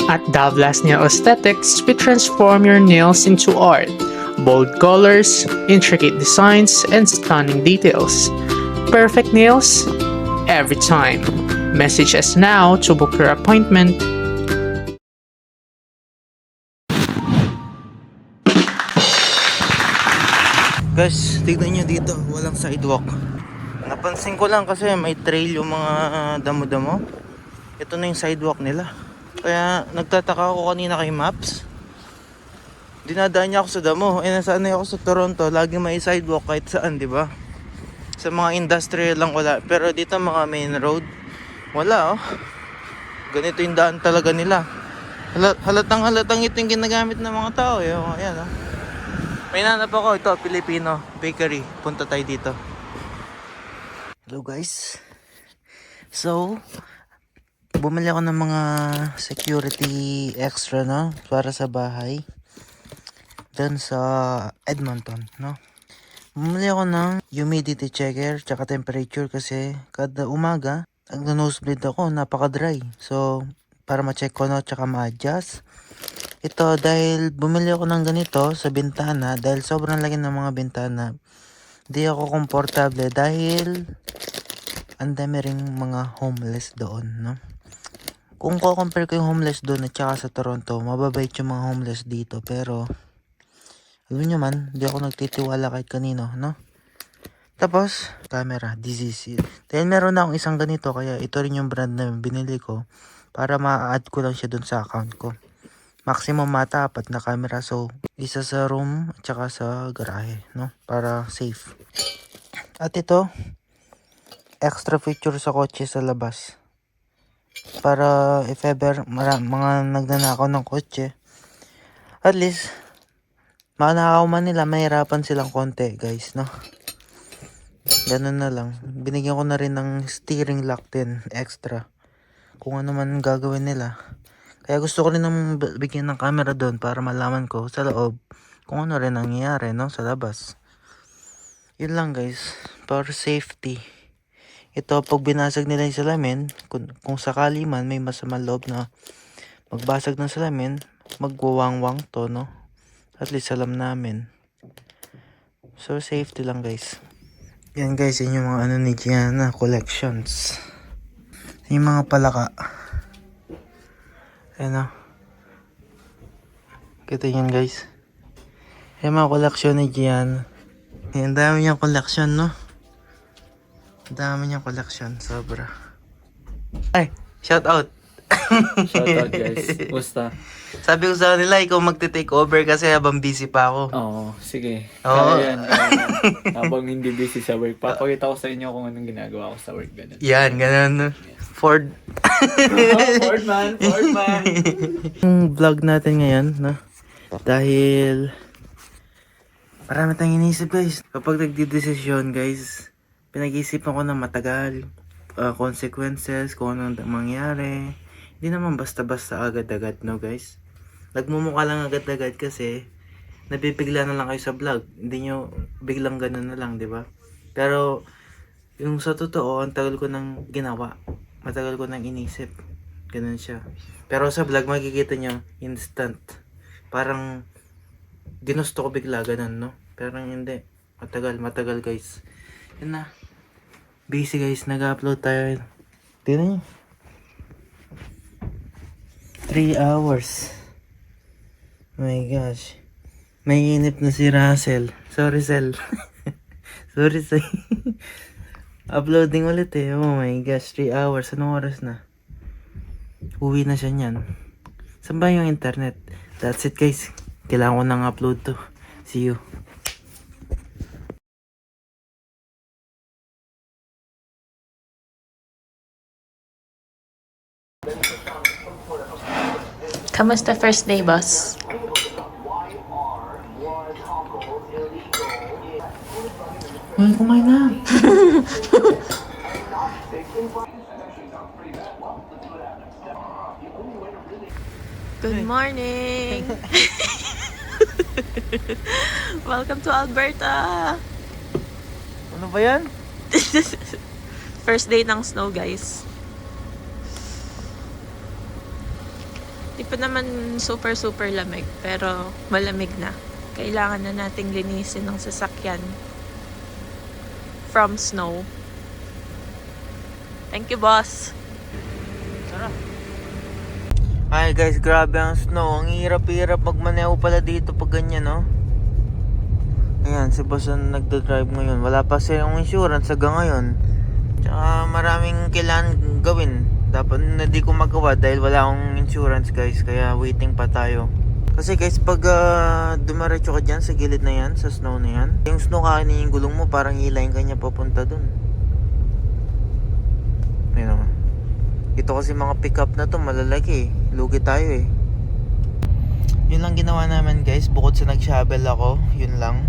At Davlas Nail Aesthetics, we transform your nails into art. Bold colors, intricate designs, and stunning details. Perfect nails every time. Message us now to book your appointment. Guys, tignan nyo dito, walang sidewalk. Napansin ko lang kasi may trail yung mga damo-damo. Ito na yung sidewalk nila. Kaya nagtataka ako kanina kay Maps. Dinadaan niya ako sa damo. Nasanay ako sa Toronto, lagi may sidewalk kahit saan, di ba? Sa mga industrial lang wala. Pero dito mga main road, wala oh. Ganito yung daan talaga nila. Halatang ito yung ginagamit ng mga tao. Ayan oh. May nanap ako, ito, Filipino Bakery. Punta tayo dito. Hello guys. So, bumili ako ng mga security extra, no? Para sa bahay. Doon sa Edmonton, no? Bumili ako ng humidity checker, tsaka temperature kasi kada umaga, ang nosebleed ako, napaka-dry. So, para ma-check ko, no? Tsaka ma-adjust. Ito, dahil bumili ako ng ganito sa bintana, dahil sobrang laki ng mga bintana, di ako komportable dahil ang dami ring mga homeless doon, no? Kung ko-compare ko yung homeless doon at saka sa Toronto, mababait yung mga homeless dito, pero alam nyo man, di ako nagtitiwala kahit kanino, no? Tapos, camera, DCC. Dahil meron na akong isang ganito, kaya ito rin yung brand na binili ko para ma-add ko lang siya doon sa account ko. Maximum mata, 4 na camera. So, isa sa room at saka sa garahe, no? Para safe. At ito, extra feature sa kotse sa labas. Para if ever mga nagnanakaw ng kotse, at least, manakaw man nila, mahirapan silang konti, guys, no? Ganun na lang. Binigyan ko na rin ng steering lock din, extra. Kung ano man gagawin nila. Kaya gusto ko rin ng bigyan ng camera doon para malaman ko sa loob kung ano rin nangyayari, no, sa labas. Yun lang guys, for safety. Ito, pag binasag nila yung salamin, kung sakali man may masamang loob na magbasag ng salamin, magwawangwang to, no. At least alam namin. So safety lang guys. Yan guys, yun yung mga ano ni Gianna collections. Yung mga palaka. Ayan o. Kita yan guys. Yung mga koleksyon ni Gian. Ayan, dami niyang koleksyon, no? Dami niyang koleksyon. Sobra. Ay, shout out. Shout out guys. Basta. Sabi ko sa kanila, ikaw magte-take over kasi habang busy pa ako. Oo, sige. Oo. Kaya yan. Habang hindi busy sa work, papakita ko sa inyo kung anong ginagawa ko sa work. Ganun. Yan, ganun. Ford. Ford man. Yung vlog natin ngayon, no? Dahil marami tayong inisip guys. Kapag nagdidesisyon guys, pinag-iisipan ko na matagal. Consequences, kung anong mangyari. Hindi naman basta-basta agad-agad, no guys? Nagmumukha lang agad-agad kasi nabibigla na lang kayo sa vlog. Hindi nyo biglang ganun na lang, di ba? Pero yung sa totoo, ang tagal ko nang ginawa. Matagal ko nang inisip. Ganun siya. Pero sa vlog, makikita nyo, instant. Parang ginusto ko bigla, ganun, no? Pero hindi. Matagal guys. Yun na. Busy guys, nag-upload tayo. Tignan nyo. 3 hours. My gosh. May inip na si Russell. Sorry, Sel. Sorry, Sel. Uploading ulit eh. Oh my gosh, 3 hours. Anong oras na? Uwi na siya niyan. Saan ba yung internet? That's it guys. Kailangan ko nang upload to. See you. Kamusta first day, boss? Uy, kumain na. Good morning! Welcome to Alberta! Ano ba yan? First day ng snow, guys. pa naman super lamig, pero malamig na. Kailangan na nating linisin ng sasakyan from snow. Thank you, boss. Ay guys, grabe ang snow. Ang hirap-hirap magmaneho pala dito pag ganyan, no? Ayan, si boss ang nagdadrive ngayon. Wala pa silang insurance hanggang ngayon. Tsaka maraming kailangan gawin. Dapat na di ko magawa dahil wala akong insurance guys. Kaya waiting pa tayo. Kasi guys, pag dumaretso ka dyan sa gilid na yan, sa snow na yan, yung snow kakainin yung gulong mo, parang hilayin ka niya papunta dun. Ayun o. Ito kasi mga pickup na to malalaki eh. Lugi tayo eh. Yun lang ginawa namin guys. Bukod sa nag-shovel ako, yun lang.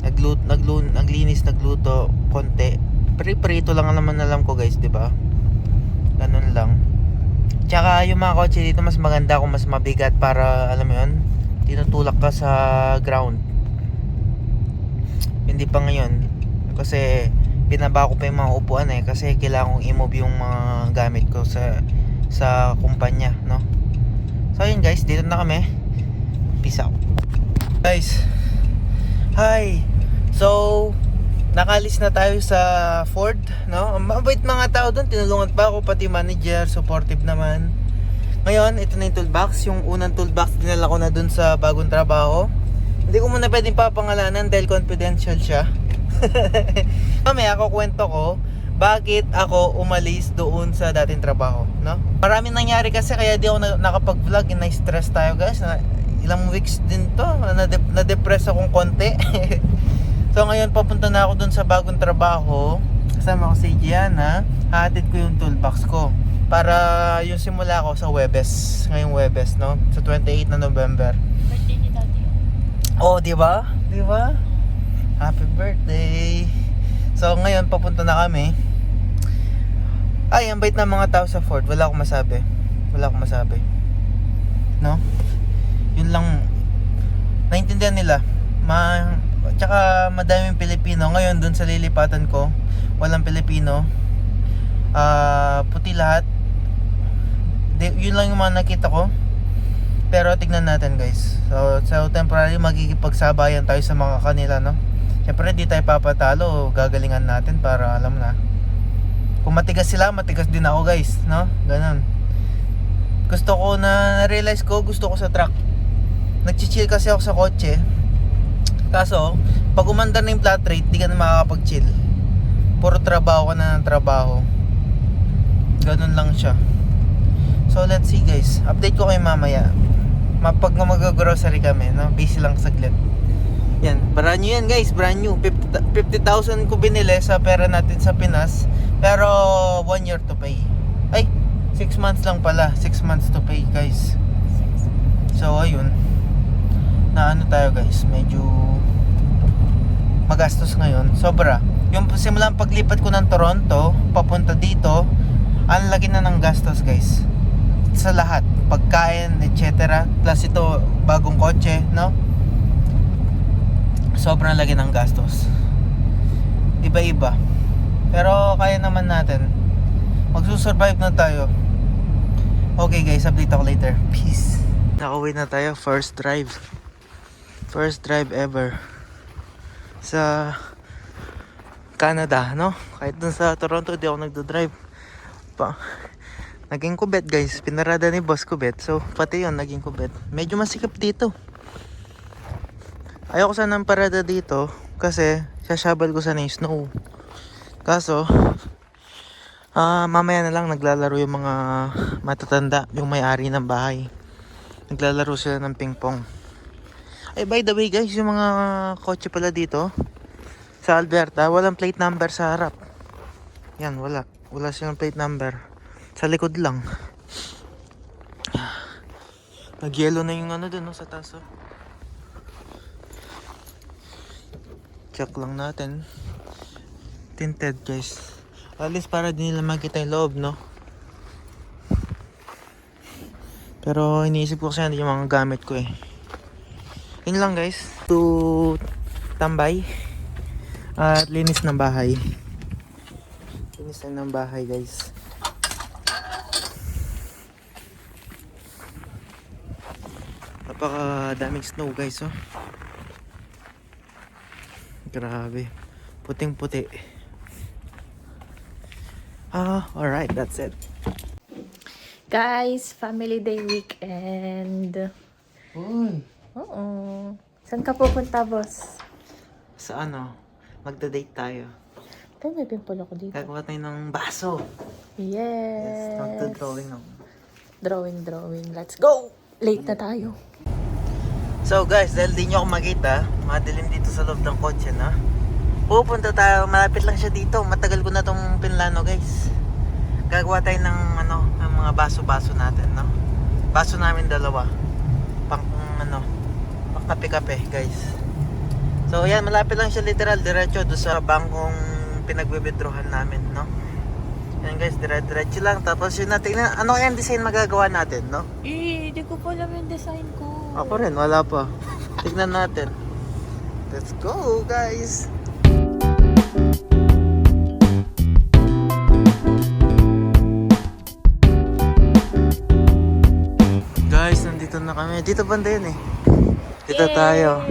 Naglinis, nagluto konti. Prito lang naman alam ko guys, di ba? Ganun lang. Tsaka yung mga kotse dito mas maganda kung mas mabigat para alam mo yun, tinutulak ka sa ground. Hindi pa ngayon kasi binaba ko pa yung mga upuan eh, kasi kailangan kong i-move yung mga gamit ko sa kumpanya, no? So yun guys, dito na kami. Peace out guys. Hi. So nakalis na tayo sa Ford, no? Mabait mga tao doon, tinulungan pa ako, pati manager, supportive naman. Ngayon, ito na yung toolbox. Yung unang toolbox dinala ko na doon sa bagong trabaho. Hindi ko muna pwedeng papangalanan dahil confidential siya. Mamaya ako kwento ko bakit ako umalis doon sa dating trabaho, no? Maraming nangyari kasi kaya di ako nakapag-vlog. Na-stress tayo guys. Ilang weeks din to. Na-depress akong konti. So ngayon papunta na ako doon sa bagong trabaho. Kasama ko si Gianna. Hatid ko yung toolbox ko para yung simula ko sa Webes. Ngayong Webes, no? Sa 28 na November. Birthday ni Daddy. Oh, di ba? Di ba? Happy birthday. So ngayon papunta na kami. Ay, ang bait ng mga tao sa Ford. Wala akong masabi. No? Yun lang. Naintindihan nila. Tsaka madaming Pilipino. Ngayon dun sa lilipatan ko, walang Pilipino. Puti lahat. Yun lang yung mga nakita ko. Pero tignan natin guys. So temporary magkikipagsabayan tayo sa mga kanila, no? Siyempre di tayo papatalo, gagalingan natin para alam na. Kung matigas sila, matigas din ako guys, no? Ganun. Gusto ko na-realize ko, gusto ko sa truck. Nag-chill kasi ako sa kotse. Kaso, pag umandar na yung flat rate, di ka na makakapag-chill. Puro trabaho ka na ng trabaho. Ganun lang siya. So let's see guys. Update ko kayo mamaya. Pag mag-grocery kami, no? Busy lang saglit. Yan, brand new yan guys, brand new. 50,000 ko binili sa pera natin sa Pinas. Pero 1 year to pay. Ay, 6 months lang pala. 6 months to pay guys. So ayun. Na ano tayo guys, medyo magastos ngayon. Sobra. Yung simulang paglipat ko ng Toronto, papunta dito, ang laki na ng gastos guys. Sa lahat, pagkain, etc. Plus ito, bagong kotse, no? Sobrang laki ng gastos. Iba-iba. Pero kaya naman natin. Magsusurvive na tayo. Okay guys, update ako later. Peace. Nakauwi na tayo. First drive ever sa Canada, no? Kahit dun sa Toronto, di ako nagdo-drive pa. Naging kubet guys. Pinarada ni boss kubet. So pati yun naging kubet. Medyo masikip dito. Ayoko sana ng parada dito kasi sasabal ko sana yung snow. Kaso mamaya na lang naglalaro yung mga matatanda, yung may-ari ng bahay. Naglalaro sila ng ping-pong. Ay, by the way guys, yung mga kotse pala dito sa Alberta, walang plate number sa harap. Yan, wala silang plate number. Sa likod lang. Nag-yellow na yung ano dun, no, sa taso. Check lang natin. Tinted guys. At least para din nila makita yung loob, no? Pero iniisip ko kasi yung mga gamit ko eh. Yun lang guys. To tambay. At linis ng bahay. Linis ng bahay guys. Napakadaming snow guys, oh. Grabe. Puting-puti. Alright, that's it. Guys, family day weekend. Uy, Oo. Saan ka pupunta, boss? sa ano? Magda-date tayo. Ito, may pimple ako dito. Gagawa tayo ng baso. Yes. Magda-drawing ako. Drawing. Let's go! Late na tayo. So guys, dahil di nyo ako makita, madilim dito sa loob ng kotse, no? Pupunta tayo, malapit lang siya dito. Matagal ko na tong pinlano, guys. Gagawa tayo ng ano, ng mga baso-baso natin, no? Baso namin dalawa. Pang kape-kape, guys. So yan, malapit lang siya literal, diretso doon sa bangkong pinagbibidrohan namin, no? Yan guys, diretso lang. Tapos yun natin, ano kaya yung design magagawa natin, no? Di ko pa alam yung design ko. Ako rin, wala pa. Tignan natin. Let's go, guys! Guys, nandito na kami. Dito banda yun eh. Dito tayo.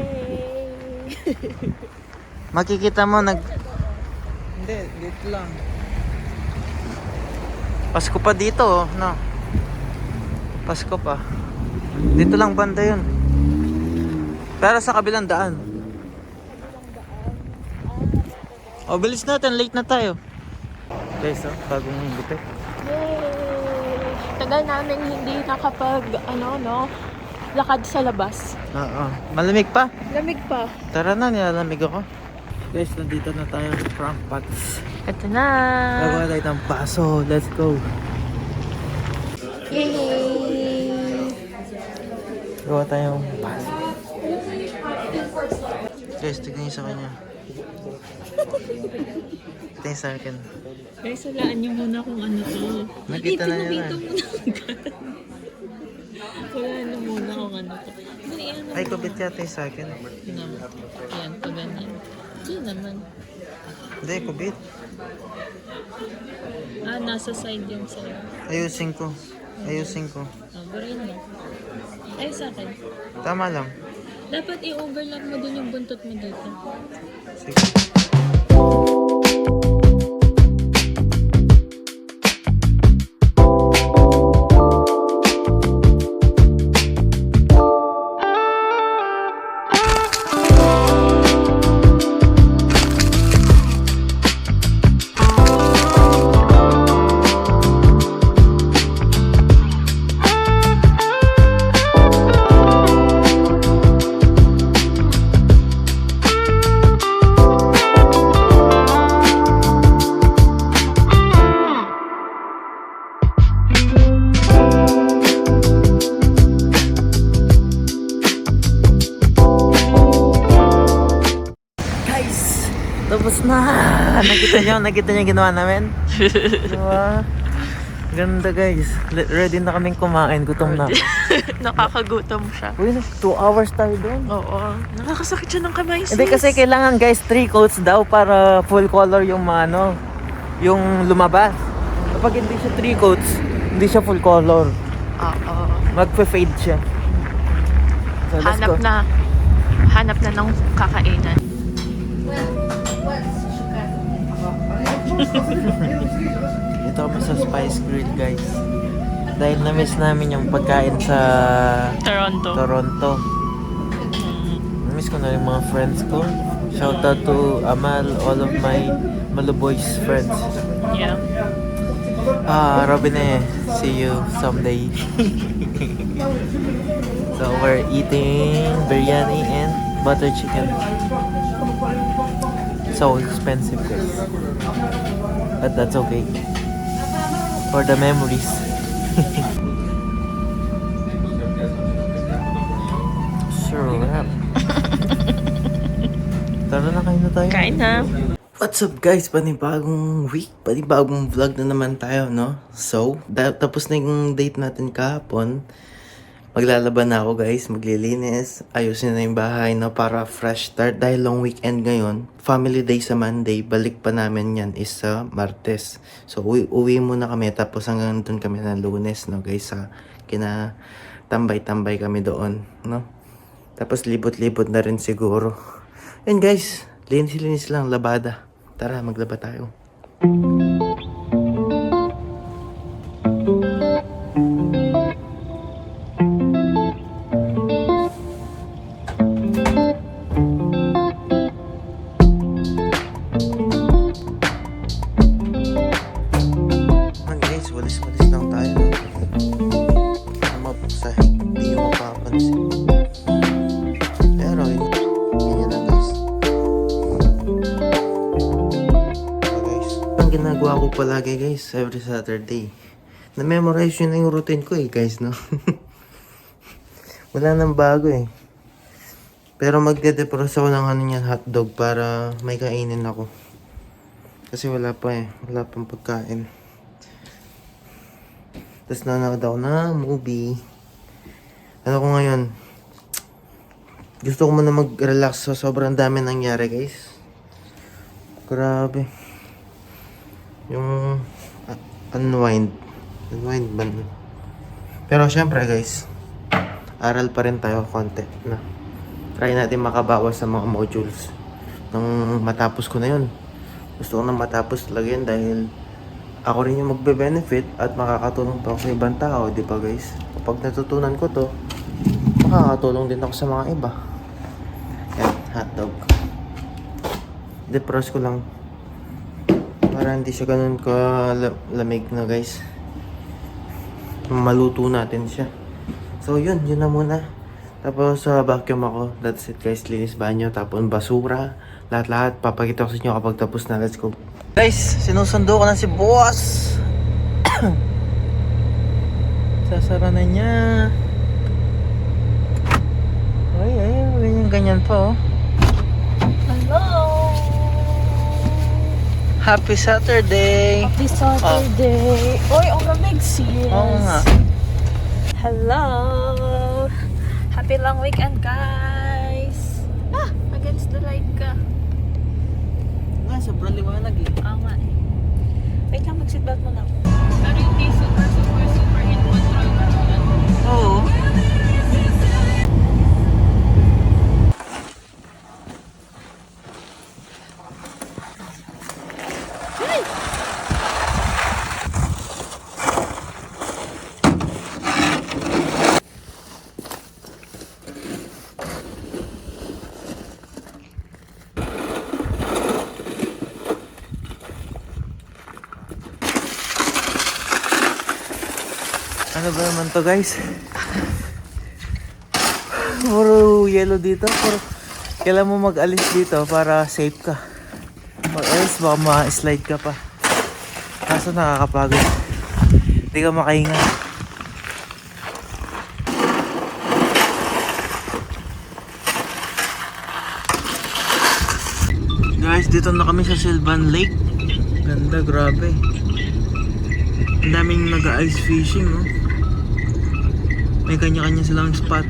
Makikita mo, Hindi, dito lang. Pasko pa dito, oh, no? Pasko pa. Dito lang banda yun. Pero sa kabilang daan. Oh, bilis natin. Late na tayo. Guys, oh, bagong gupit. Yay! Tagal namin hindi nakapag, lakad sa labas. Oo. Malamig pa. Lamig pa. Tara na, nilalamig ako. Guys, nandito na tayo sa Frank Pat's. Ito na. Gagawa tayo ng baso. Let's go. Yay! Gawa tayong baso. Guys, tignan niyo sa kanya. Tignan sa akin. Guys, salaan niyo muna kung ano to. Nakita na niya na. Wala muna kung ano to. Ay, kubit yata yung sa akin. Yan, pag ganyan. Hindi naman. Hindi, kubit. Nasa side yung sa'yo. Ayusin ko. Burin mo. Ay, sa akin. Tama lang. Dapat i-overlap mo din yung buntot mo dito. Sige. Tapos na! Nakita niyo ginawa namin? Diba? Ganda guys. Ready na kaming kumain. Gutom na. Nakakagutom siya. Uy, 2 hours tayo doon. Oo. Nakakasakit siya ng kamay, sis. Hindi kasi kailangan guys 3 coats daw para full color yung yung lumabas. Kapag hindi siya 3 coats, hindi siya full color. Oo. Magpe-fade siya. So, let's go. Hanap na ng kakainan. Ito kami sa Spice Grill guys. Dahil na-miss namin yung pagkain sa Toronto. Na-miss ko na yung mga friends ko. Shout out to Amal, all of my Maluboys friends. Yeah. Robin see you someday. So we're eating biryani and butter chicken. So expensive guys. But that's okay. For the memories. Sure. Tara na, kain na tayo. Kain na. What's up guys? Panibagong week, panibagong vlog na naman tayo, no? So, tapos na yung date natin kahapon. Maglalaban na ako guys, maglilinis, ayusin na yung bahay, no? Para fresh start dahil long weekend ngayon. Family day sa Monday, balik pa namin yan is sa Martes. So, uwi muna kami tapos hanggang doon kami ng Lunes, no guys, sa kina tambay-tambay kami doon, no? Tapos libot-libot na rin siguro. And guys, linis-linis lang, labada. Tara, maglaba tayo. Guys, walis-walis lang tayo. Sahig, hindi yung mapapansin. Pero, yun lang guys. So guys, ang ginagawa ko palagi guys, every Saturday. Na-memorize yun na yung routine ko guys, no? Wala nang bago Pero magde-depress ako ng hotdog para may kainin ako. Kasi wala pa wala pang pagkain. Tapos nanonood ako ng movie. Ano ko ngayon? Gusto ko muna mag-relax sa sobrang dami nangyari guys. Grabe. Yung unwind ba? Pero syempre guys, aral pa rin tayo konti na. Try natin makabawas sa mga modules. Nang matapos ko na yun. Gusto ko na matapos talaga yun dahil ako rin yung magbe-benefit at makakatulong pa ako sa ibang tao, di ba guys? Kapag natutunan ko to, makakatulong din ako sa mga iba. Yan, hotdog. Depress ko lang. Para hindi siya ganun lamig na guys. Maluto natin siya. So yun na muna. Tapos vacuum ako. That's it guys, linis banyo. Tapos basura. Lahat-lahat. Papakita ko sa inyo kapag tapos na. Let's go. Guys, sinusundo ko na si boss. Sasara na niya. Ay, ganyan pa Hello! Happy Saturday! Happy Saturday! Oy, ang lamig sis! Oo nga. Hello! Happy long weekend guys! Against the light ka. Sobrang liwanag Oo nga Wait lang, mag-seatbelt mo lang. Pero hindi super in control ka rin. Oo. Ano ba naman to guys? Puro yellow dito. Kailan mo mag-alis dito para safe ka. Mag-alis baka ma-slide ka pa. Kaso nakakapagod. Hindi ka makahinga. Guys, dito na kami sa Sylvan Lake. Ganda, grabe. Ang daming nag-ice fishing, no? May kanya-kanya silang spot.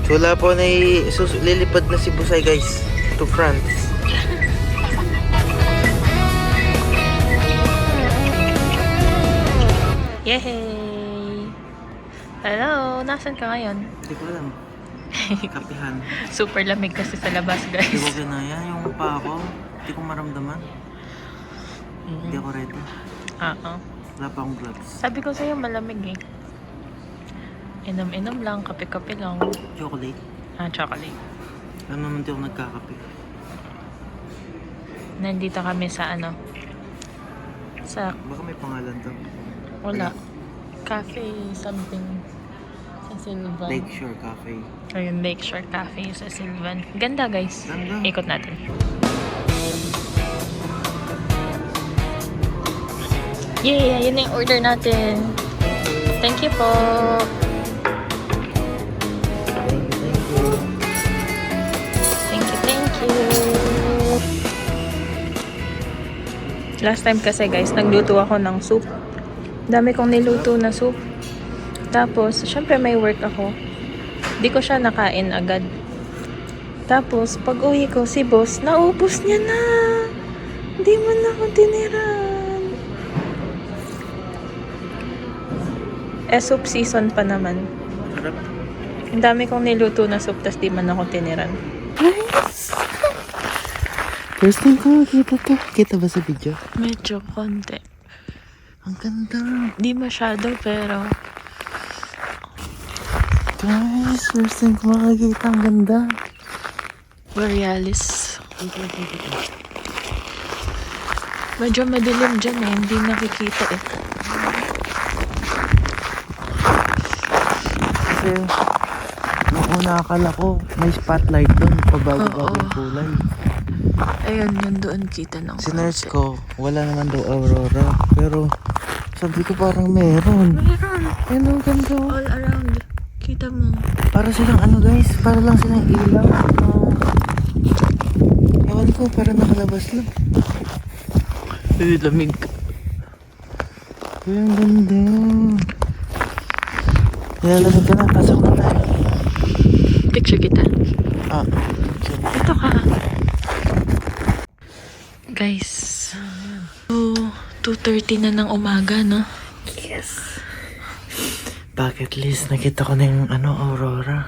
Wala po na lilipad na si Busay guys to France. Yay! Hello! Nasaan ka ngayon? Hindi ko alam. Kapihan. Super lamig kasi sa labas Hindi ko guys. ganaya yung pa ako. Hindi ko maramdaman. Hindi ako ready. Oo. Wala pa akong gloves. Sabi ko sa'yo malamig Inom-inom lang, kape-kape lang. Chocolate. Chocolate. Alam naman hindi ako nagkakape. Nandito kami sa sa Baka may pangalan to. wala. Cafe something sa Sylvan. Lakeshore Cafe. Ayun, Lakeshore Cafe sa Sylvan. Ganda guys. Ganda. Ikot natin. Yay! Yun na yung order natin. Thank you po. Thank you. Last time kasi guys, nagluto ako ng soup. Dami kong niluto na soup. Tapos, syempre may work ako. Di ko siya nakain agad. Tapos, pag uwi ko, si boss, naubos niya na. Hindi mo na ako tiniran. Soup season pa naman. Sarap. Ang dami kong niluto na soup, tas di man ako tiniran. First time ko makita to. Kita ba sa video? Medyo konti. Ang ganda. Di masyado, pero Guys, first time ko makakita. Ang ganda. Borealis. Medyo madilim dyan eh. Hindi nakikita eh. Kasi, nung una akala ko, may spotlight doon. Pabago-bago yung kulay. Ayun, yun doon kita ng Sinerch ko, wala naman daw aurora. Pero, sabi ko parang meron. Meron. Ayun, ang ganda. All around. Kita mo. Para silang ano guys, para lang silang ilaw. Ewan ko, parang nakalabas lang. Lamig. Ay, ang ganda. Nilalamig ka na, pasok na tayo. Picture kita. Ah, Ito ka. Guys. 2:30 na ng umaga, no? yes. Bucket list, nakita ko na yung aurora.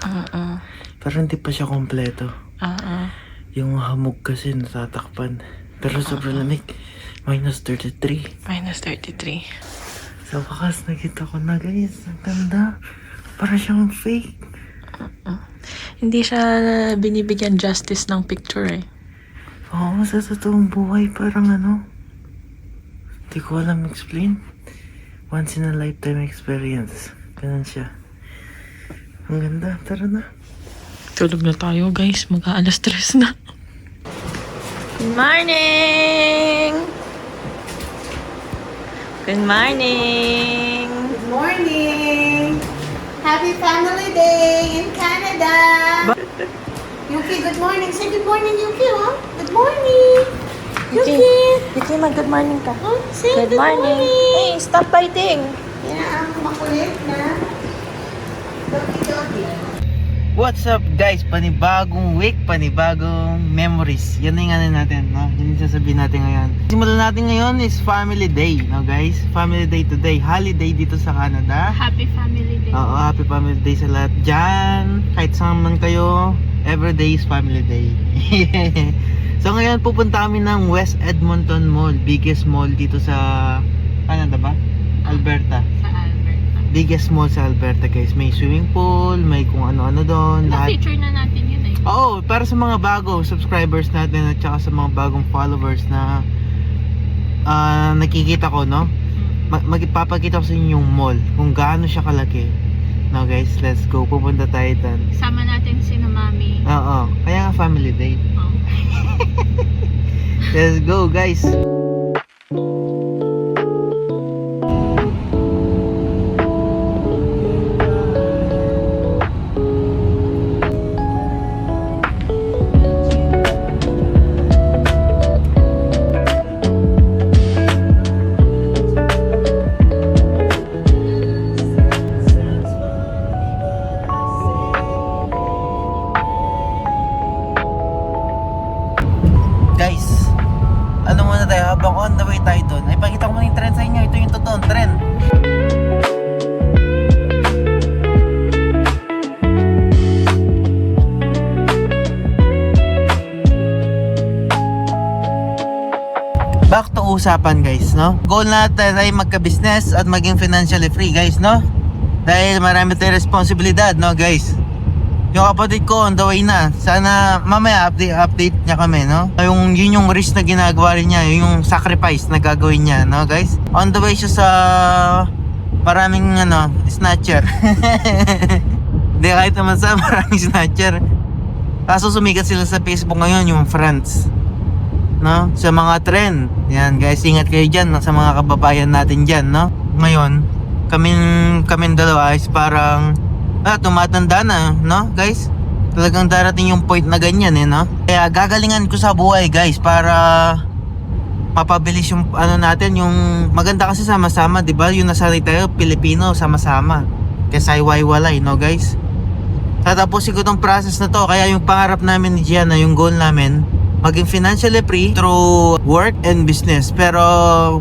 Pero hindi pa siya kompleto. Yung hamog kasi natatakpan. Pero sobrang lamig. -33. -33. Sa wakas, nakita ko na guys. Ang ganda. Para siyang fake. Hindi siya binibigyan justice ng picture eh. Oo, sa totoong buhay, parang hindi ko alam explain. Once in a lifetime experience. Ganun siya. Ang ganda, tara na. Tulog na tayo guys, mag-aalas 3 na. Good morning! Good morning! Good morning! Happy Family Day in Canada! Yuki, good morning. Say good morning, Yuki, huh? Good morning! Yuki! Yuki, good morning ka. Oh, say good, morning! Hey, stop biting! Yan ang makulit na doggy-doggy. What's up guys? Panibagong week, panibagong memories. Yan na yung natin, no? Yan yung sasabihin natin ngayon. Simulan natin ngayon is Family Day, no guys? Family Day today. Holiday dito sa Canada. Happy Family Day. Oo, happy Family Day sa lahat dyan. Kahit saan man kayo, everyday is Family Day. So ngayon pupunta kami ng West Edmonton Mall. Biggest mall dito sa Canada ba? Alberta. Sa Alberta. Biggest mall sa Alberta guys. May swimming pool, may kung ano-ano doon. Na-feature na natin yun eh. Oo, para sa mga bago subscribers natin at saka sa mga bagong followers na nakikita ko, no? Magpapakita ko sa inyo yung mall, kung gaano siya kalaki. No guys, let's go. Pupunta tayo doon. Sama natin si Mami. Oo, kaya nga Family Day. Oh. Let's go guys. Guys, ano muna tayo, habang on the way tayo doon, ay pakita ko muna yung trend sa inyo. Ito yung totoong trend. Back to usapan guys, no? Goal natin ay magka-business at maging financially free guys, no? Dahil marami tayong responsibilidad, no guys? Yung kapatid ko on the way na. Sana mamaya update niya kami, no? Yun yung risk na ginagawa rin niya, yung sacrifice na gagawin niya, no guys? On the way siya sa maraming snatcher. Hindi, kahit naman sa maraming snatcher. Kaso sumikat sila sa Facebook ngayon, yung friends, no? Sa mga trend. Yan guys, ingat kayo dyan sa mga kababayan natin dyan, no? Ngayon, kaming dalawa is parang tumatanda na, no guys? Talagang darating yung point na ganyan no? Kaya gagalingan ko sa buhay guys para mapabilis yung natin, yung maganda kasi sama-sama, di ba? Yung nasanay tayo Pilipino, sama-sama. Kaya hiwalay, no guys? tatapusin ko tong process na to. Kaya yung pangarap namin ni Gianna, yung goal namin, maging financially free through work and business. Pero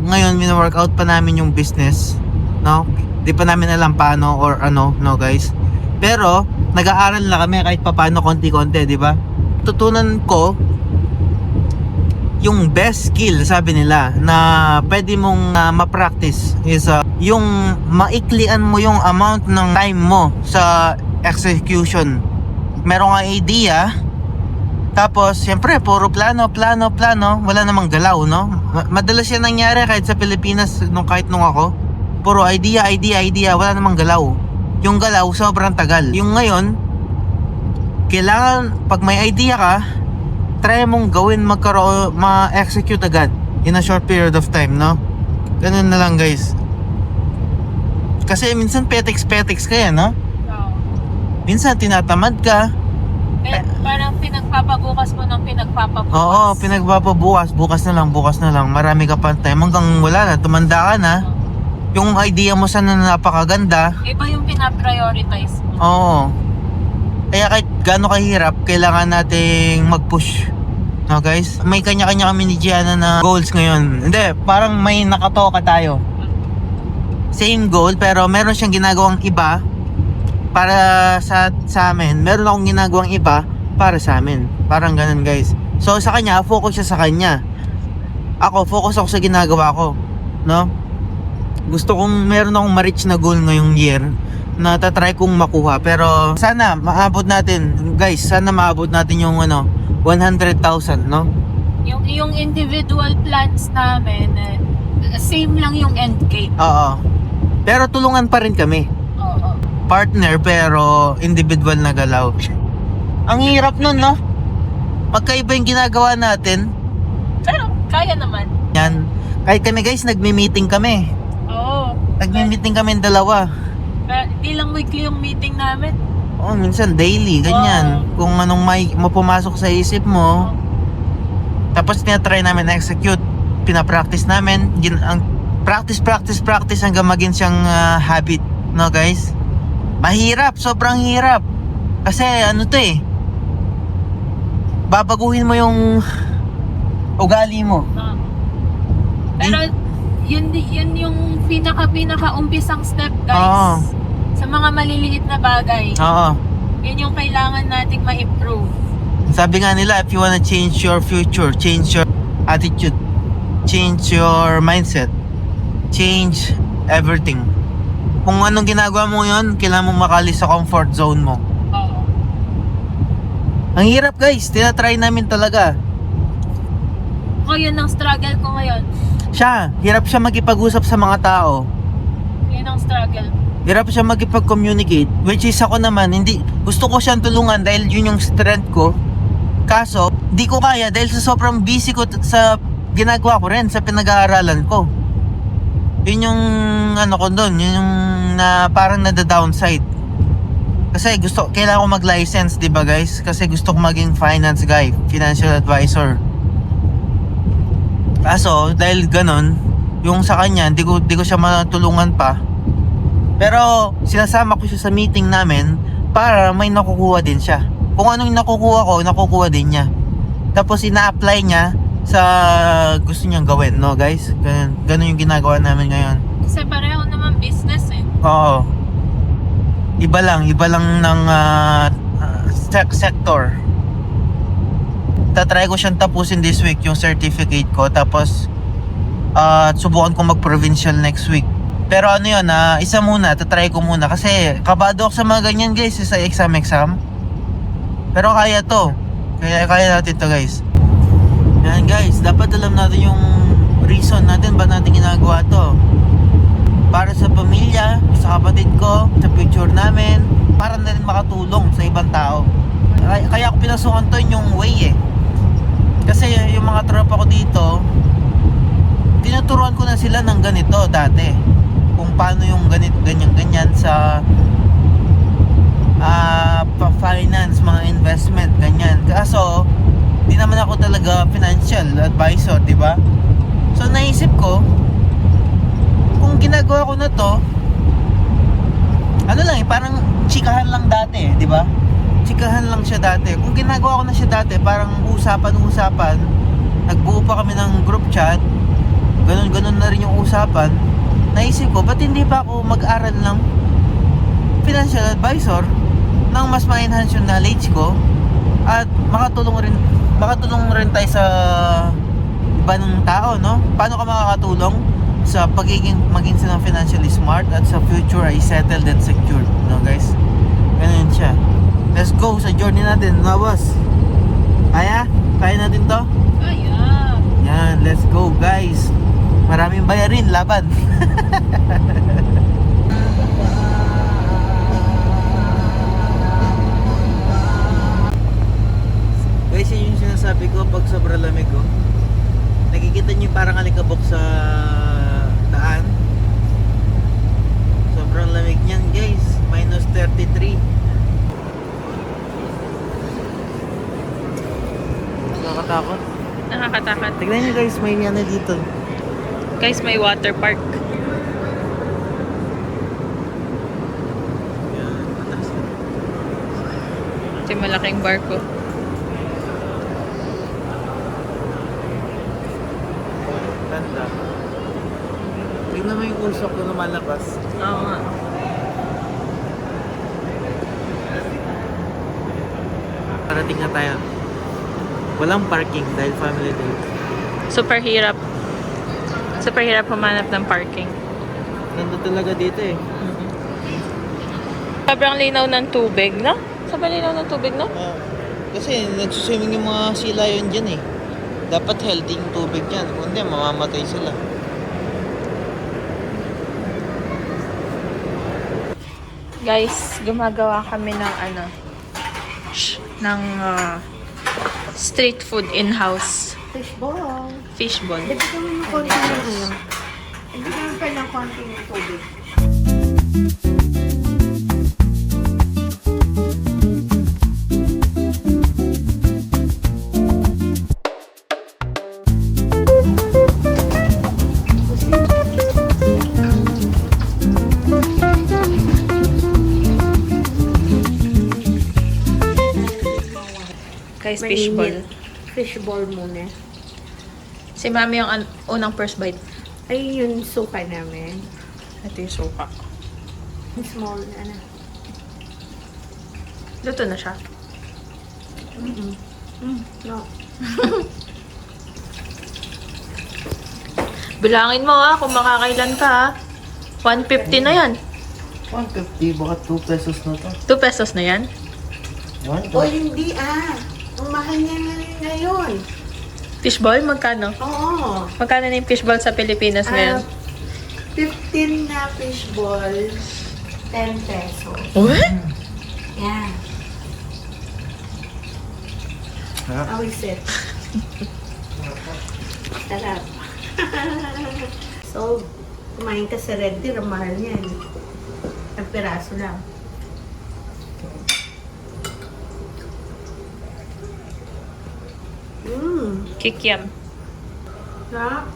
ngayon, mino-workout pa namin yung business, no? Di pa namin alam paano or ano, no guys. Pero nag-aaral na kami kahit papaano, konti-konti, di ba? Tutunan ko yung best skill, sabi nila, na pwede mong ma-practice is yung maiklian mo yung amount ng time mo sa execution. Meron kang idea, tapos siyempre puro plano, wala namang galaw, no? Madalas yan nangyari kahit sa Pilipinas, kahit nung ako. Puro idea, wala namang galaw. Yung galaw sobrang tagal. Yung ngayon, kailangan pag may idea ka, try mong gawin, ma-execute agad in a short period of time, no? Ganun na lang, guys. Kasi minsan petex ka yan, no? Oo. Minsan tinatamad ka. Parang pinagpapabukas mo ng pinagpapabukas. Oo, pinagpapabukas. Bukas na lang. Marami ka pa time. Hanggang wala na, tumanda ka na. Yung idea mo sana na napakaganda. Iba yung pinaprioritize mo. Oo. Kaya kahit gaano kahirap, kailangan nating mag-push. No, guys? May kanya-kanya kami ni Gianna na goals ngayon. Hindi, parang may nakatoka tayo. Same goal, pero meron siyang ginagawang iba para sa amin. Meron akong ginagawang iba para sa amin. Parang ganun, guys. So, sa kanya, focus siya sa kanya. Ako, focus ako sa ginagawa ko. No? Gusto kong meron akong ma-reach na goal ngayong year na tatry kong makuha, pero sana maabot natin, guys. Sana maabot natin yung 100,000, no? Yung individual plans namin, same lang yung end game. Oo. Pero tulungan pa rin kami. Oo. Partner pero individual na galaw. Ang hirap nun, no? Magkaiba yung ginagawa natin. Pero kaya naman. Yan. Kahit kami, guys, nagmi-meeting kami. Oo. Nagmi-meeting kami dalawa. Di lang weekly yung meeting namin. Oh, minsan daily, ganyan. Kung anong may mapumasok sa isip mo. Tapos tinatry namin execute. Pinapractice namin. Ang practice hanggang maging siyang habit. No, guys? Mahirap, sobrang hirap. Kasi ano to eh. Babaguhin mo yung ugali mo. Pero yun yung pinaka-umpisang step, guys. Oo. Sa mga maliliit na bagay. Oo. Yun yung kailangan nating ma-improve. Sabi nga nila, if you wanna change your future, change your attitude, change your mindset, change everything. Kung anong ginagawa mo yun, kailangan mo makalis sa comfort zone mo. Oo. Ang hirap, guys, tinatry namin talaga. Ako yun ang struggle ko ngayon. Hirap siya makipag-usap sa mga tao. Yun ang struggle. Hirap siya makipag-communicate, which is ako naman, hindi, gusto ko siyang tulungan dahil yun yung strength ko. Kaso, di ko kaya dahil sa sobrang busy ko sa ginagawa ko rin, sa pinag-aaralan ko. Yun yung ko doon, yun yung parang nada-downside. Kasi kailangan ko mag-license, di ba, guys? Kasi gusto ko maging finance guy, financial advisor. Kaso, dahil ganon, yung sa kanya, di ko siya matulungan pa. Pero sinasama ko siya sa meeting namin para may nakukuha din siya. Kung anong nakukuha ko, nakukuha din niya. Tapos ina-apply niya sa gusto niyang gawin, no, guys? Ganun yung ginagawa namin ngayon. Kasi pareho naman business eh. Oo. Iba lang ng sector. Tatry ko siyang tapusin this week yung certificate ko. Tapos subukan ko mag-provincial next week. Pero ano yun, isa muna, tatry ko muna. Kasi kabado ako sa mga ganyan, guys, sa exam. Pero kaya to. Kaya natin to, guys. Yan, guys, dapat alam natin yung reason natin ba natin ginagawa to. Para sa pamilya, sa kapatid ko, sa future namin, para na rin makatulong sa ibang tao. Kaya ako pinasukan to yung way eh. Kasi yung mga tropa ko dito, tinuturuan ko na sila ng ganito dati. Kung paano yung ganyan sa finance, mga investment, ganyan. Kaso, di naman ako talaga financial advisor, di ba? So, naisip ko, kung ginagawa ko na to, ano lang parang chikahan lang dati, di ba? chikahan lang siya dati. Kung ginagawa ko na siya dati, parang usapan-usapan, nagbuo pa kami ng group chat, ganun-ganun na rin yung usapan, naisip ko, ba't hindi pa ako mag-aral ng financial advisor nang mas ma-enhance yung knowledge ko at makatulong rin tayo sa ibang tao, no? Paano ka makakatulong sa maging silang financially smart at sa future ay settled and secured, no guys? Ganun siya. Let's go sa journey natin, no boss? Kaya? Kaya natin to? Kaya. Yan, let's go guys. Maraming bayarin, laban. Guys, yun yung sinasabi ko pag sobrang lamig ko. Nakikita niyo parang alikabok sa daan. Sobrang lamig niyan guys. Minus 33. Nakakatakot. Nakakatakot. Tignan niyo guys, may ano dito. Guys, may water park. Yan, mataas. Ito yung malaking barko. Ganda. Tignan mo yung usok ko lumalabas. Oo nga. Parating na tayo. Walang parking dahil family day. Super hirap. Super hirap humanap ng parking. Ganda talaga dito eh. Sobrang linaw ng tubig, no? Sobrang linaw ng tubig, no? Kasi nagsuswimming yung mga sea lion dyan eh. Dapat healthy yung tubig dyan. Kung hindi, mamamatay sila. Guys, gumagawa kami ng street food in-house. Fishball. Fishball. Dito kami ng konti ng ano. Hindi kami pa ng konti ng tubig. Guys, fishball. Fishball muna. Si Mami yung unang first bite. Ay, yun suka namin. Ito yung suka. Yung small na ano. Luto na siya. No. Bilangin mo kung makakailan ka 150 na yan. 150, baka 2 pesos na to. 2 pesos na yan. O hindi Ang mahal niya na rin ngayon. Fishball, magkano? Oo. Magkano na yung fishball sa Pilipinas ngayon? 15 na fishball, 10 pesos. What? Yan. Ha? How is it? Sarap. So, kumain ka sa Red Deer, ang mahal niyan. Ang piraso lang. Kikiam. Sarap.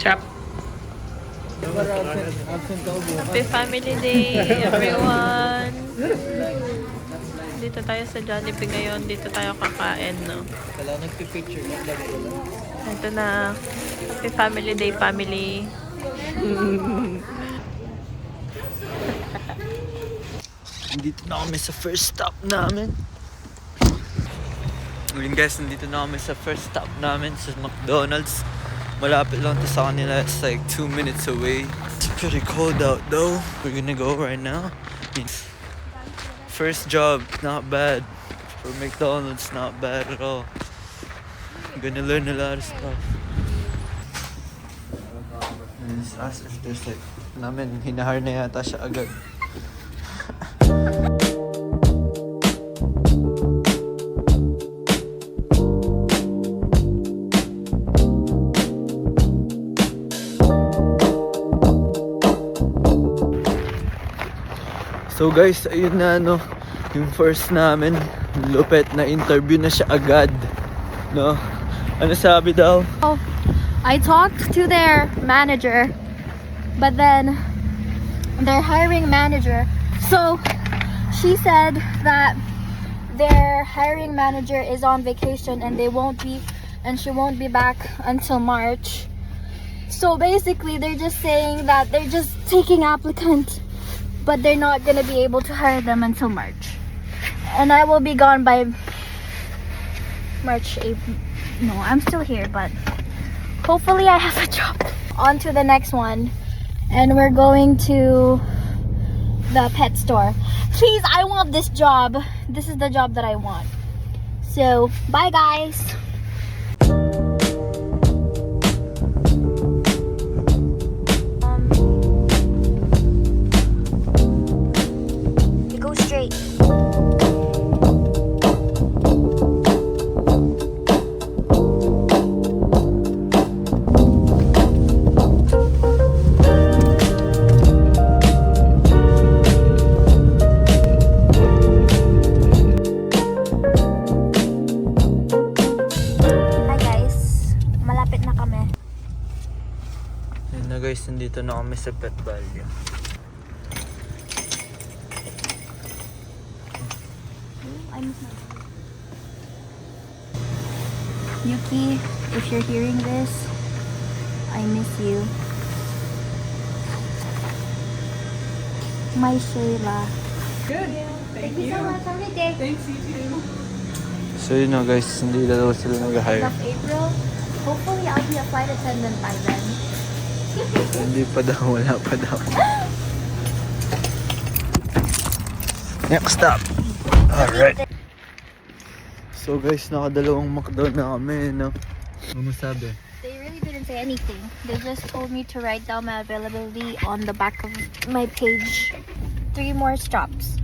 Trap. Happy Family Day, everyone! Dito tayo sa Jollibee ngayon. Dito tayo kakain, no? Kala nagpipicture na Ito na. Happy Family Day, family. Dito na kami sa first stop namin. Ngayon guys, nandito na kami sa first stop namin sa McDonald's. Malapit lang to sa kanila. It's like 2 minutes away. It's pretty cold out though. We're gonna go right now. First job, not bad. For McDonald's, not bad at all. I'm gonna learn a lot of stuff. And just ask if there's like, namin, hinahar na yata siya agad. So guys, ayun na yung first namin, lupet na interview na siya agad, no? Ano sabi daw? I talked to their manager, but then their hiring manager, so she said that their hiring manager is on vacation and she won't be back until March. So basically they're just saying that they're just taking applicants, but they're not gonna be able to hire them until March. And I will be gone by March, April. No, I'm still here, but hopefully I have a job. On to the next one. And we're going to the pet store. Please, I want this job. This is the job that I want. So, bye guys. You go straight. Hi guys, malapit na kami. Yun na guys, nandito na kami sa Pet Value. I miss my Yuki, if you're hearing this, I miss you. My Shayla. Good. Thank you so much. Have a good day. Thanks, you too. So yun na guys, hindi na daw sila nag-hire. Of April, hopefully I'll be a flight attendant by then. Hindi pa daw, wala pa daw. Next stop. Alright. So guys, nakadalawang McDo na kami, no? Ano sabi? They really didn't say anything. They just told me to write down my availability on the back of my page. 3 more stops.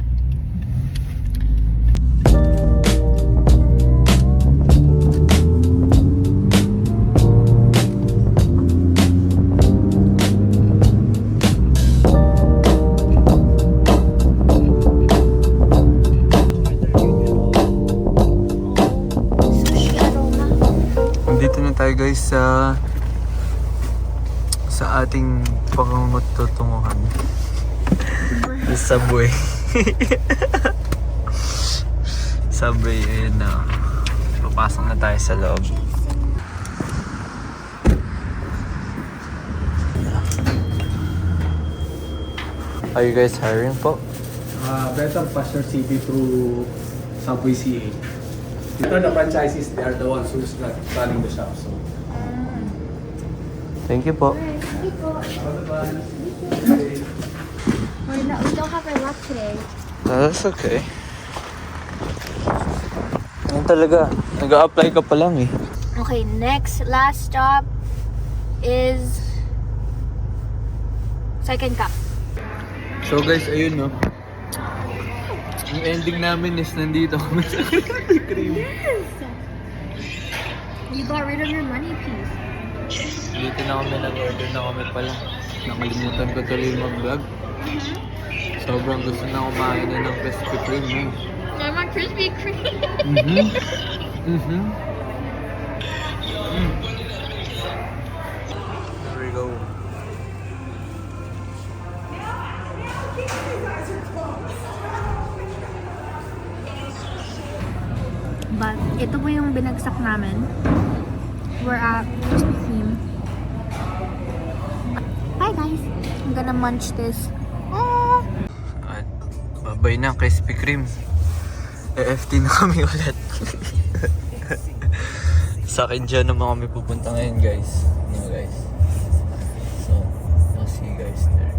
Dito na tayo guys sa ating pangungututunguhan. Sa Subway. Subway, ayun na. Papasok na tayo sa loob. Are you guys hiring po? Better pass your CV through Subway CA. Ito the franchises, they are the ones who's not running the shop. So. Thank you po. We don't have our luck today. That's okay. Yan talaga. Nag-a-apply ka pa lang eh. Okay, last stop is Second Cup. So guys, ayun no. Yung ending namin is nandito kami sa cream. You got rid of your money piece. Dito na kami, nag-order na kami pala. Nakalimutan ko tuloy mag-vlog. Sobrang gusto na kumain na ng Krispy Kreme. I want Krispy Kreme. There we go. But ito po yung binagsak namin. We're at Krispy Kreme. Bye guys. I'm gonna munch this. At babay na Krispy Kreme. EFT na kami ulit. Sa akin dyan naman kami pupunta ngayon guys. No guys. So, I'll see you guys there.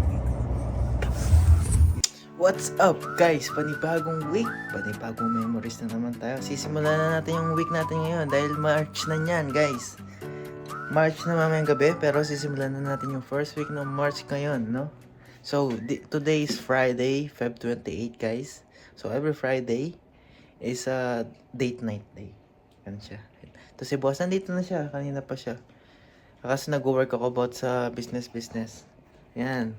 What's up guys? Panibagong week, panibagong memories na naman tayo. Sisimulan na natin yung week natin ngayon dahil March na yan guys. March na mamayang gabi pero sisimulan na natin yung first week ng March ngayon, no? So, today is Friday, Feb 28 guys. So, every Friday is a date night day. Ganun siya. Ito si boss, nandito na siya. Kanina pa siya. Kasi nag-work ako about sa business. Yan.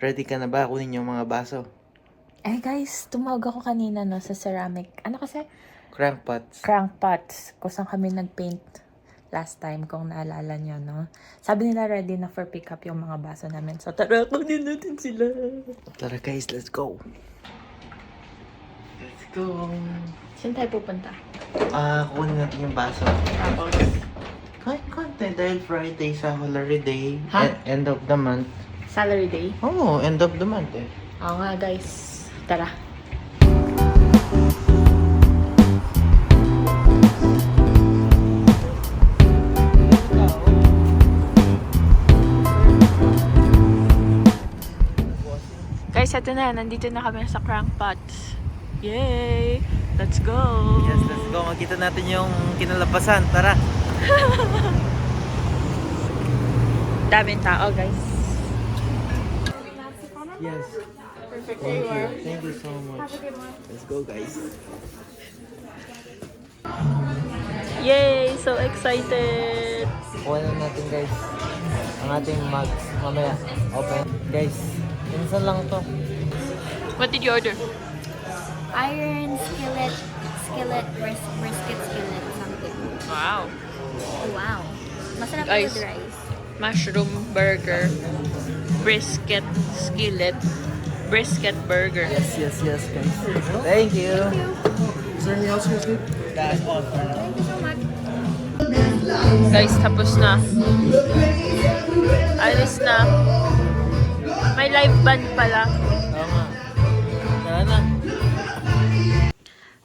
Ready ka na ba? Kunin yung mga baso. Eh guys, tumawag ako kanina no sa ceramic. Ano kasi? Crankpots. Crankpots. Kusang kami nag-paint last time kung naalala nyo, no? Sabi nila ready na for pick up yung mga baso namin. So tara, kunin natin sila. Tara guys, let's go. go. Saan tayo pupunta? Kukunin natin yung baso. Tapos, Kahit konti dahil Friday sa holiday day. Ha? End of the month. salary day. Oo, end of the month eh. Oo nga guys. Tara. Guys, eto na. Nandito na kami sa Crankpots. Yay! Let's go! Yes, let's go. Makita natin yung kinalabasan. Tara. Daming tao, guys. Yes. Perfect. Thank you. Thank you so much. Let's go, guys. Yay! So excited! Kuha na natin, guys. Ang ating mugs. Mamaya. Open. Guys, minsan lang to. What did you order? Iron skillet, brisket skillet, something. Wow! Oh, wow. Masarap Guys. with rice. Mushroom burger, brisket skillet, brisket burger. Yes, yes, yes, guys. Thank you. Is there anything else you guys need? That's all for now. Thank you so much. Guys, tapos na. Alis na. May live band pala. Oo nga. Tara na.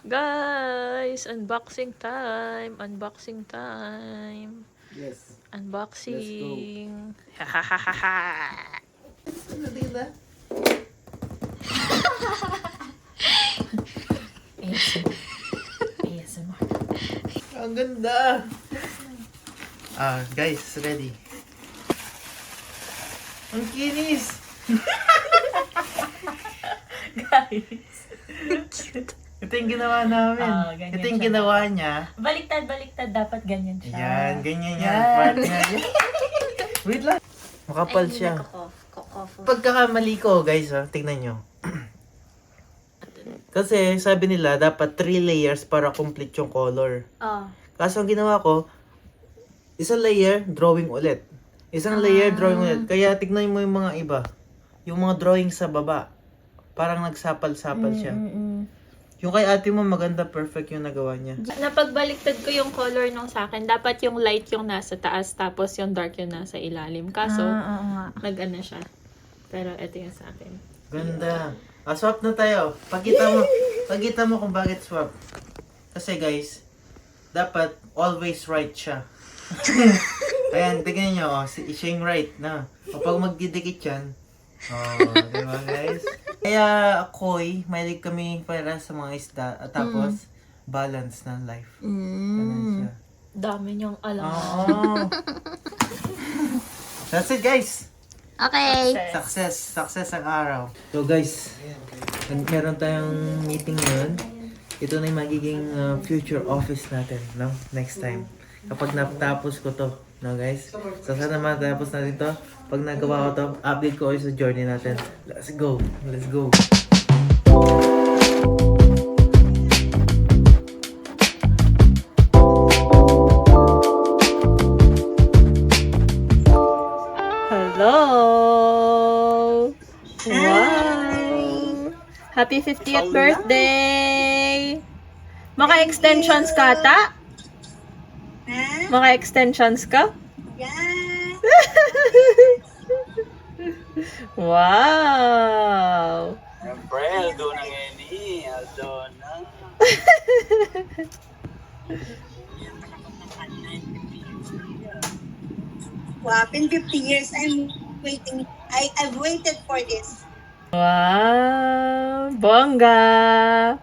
Guys, unboxing time. Unboxing time. Yes. Unboxing. Hahaha. ASMR. Ang ganda. Guys, ready. Ang kinis. Guys. Cute. Ito yung ginawa namin. Ganyan Ito yung siya. ginawa niya. Baliktad. Dapat ganyan siya. Yan, ganyan yan. Part niya. Wait lang. Makapal siya. Pagkakamali ko, guys, tignan nyo. Kasi sabi nila, dapat 3 layers para complete yung color. Oh. Kaso ang ginawa ko, isang layer, drawing ulit. Isang layer, drawing ulit. Kaya tignan mo yung mga iba. Yung mga drawing sa baba. Parang nagsapal-sapal siya. Yung kay ate mo, maganda, perfect yung nagawa niya. Napagbaliktad ko yung color nung sa akin. Dapat yung light yung nasa taas, tapos yung dark yung nasa ilalim. Kaso, Oo nga. nag-ano siya. Pero ito yung sa akin. Ganda. Swap na tayo. Pagkita mo kung bakit swap. Kasi guys, dapat always right siya. Ayan, tignan nyo, siya yung right na. Kapag magdidikit yan, diba guys? Kaya ako'y, mahilig kami para sa mga isda, at tapos, balance ng life. Ganun siya. Dami niyong alam. Oo. That's it guys! Okay. Success ang araw. So guys, meron tayong meeting ngayon. Ito na yung magiging future office natin, no? Next time. Kapag natapos ko to, no guys? So sana matapos natin to. Pag nagawa ko to, update ko kayo sa journey natin. Let's go! Let's go! Hello! Wow! Happy 50th birthday! Maka-extensions ka, ta? Maka-extensions ka? Wow! Siyempre, Aldo na ngayon eh. Aldo na. Wow, been 50 years. I'm waiting. I've waited for this. Wow! Bongga!